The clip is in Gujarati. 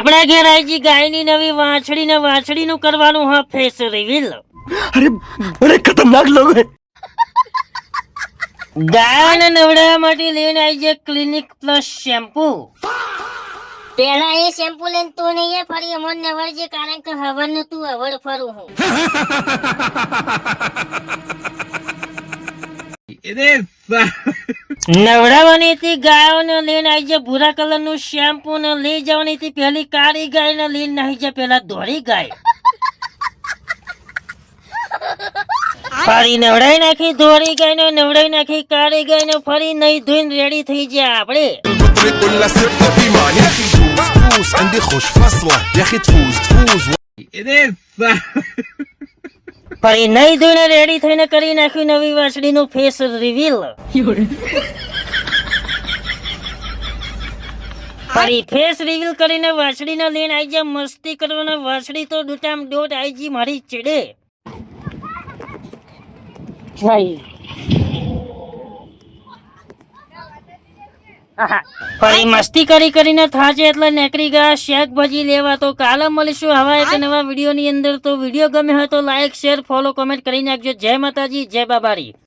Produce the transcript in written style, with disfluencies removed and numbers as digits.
આપણા ઘેર આઈજી ગાયની નવી વાછડી ને વાછડીનું કરવાનું હા ફેસ રિવીલ. अरे बड़े खतरनाक लोग हैं। ગાયને નવડાવવા માટે લઈને આઈજે ક્લિનિક પ્લસ શેમ્પુ. પેલા એ શેમ્પુ લઈને તું નહીં એ ફરી અમન ને વળજે કારણ કે હવન તું હવડ ફરું હું. નવડાવવાની હતી ગાયોને લઈને આઈજે ભૂરા કલરનું શેમ્પુ ને લઈ જવાની હતી પેલી કાળી ગાય ને લઈને નાહી જા પેલા ધોળી ગાય. ફરી નવડાઈ નાખી ધોળી ગાય ને નવડાઈ નાખી કાળી ગાય ને ફરી નહીં ધોઈને રેડી થઈ જાય આપણે. ولا سبت في معنى يا اخي تفوز عندي خوش فصله يا اخي تفوز ફરી નહીં ધોઈને રેડી થઈને કરી નાખ્યું નવી વાછડીનું ફેસ રિવીલ. ફરી ફેસ રિવીલ કરીને વાછડીને લઈને આઈ જા મસ્તી કરવાના. વાછડી તો દોટામ દોટ આઈજી મારી ચીડે. ફરી મસ્તી કરીને થાચે એટલે નીકળી ગયા શાકભાજી લેવા. તો કાલે મળીશું હવા એક નવા વિડીયો ની અંદર. તો વિડીયો ગમે હોય તો લાઈક શેર ફોલો કમેન્ટ કરી નાખજો. જય માતાજી, જય બાબારી.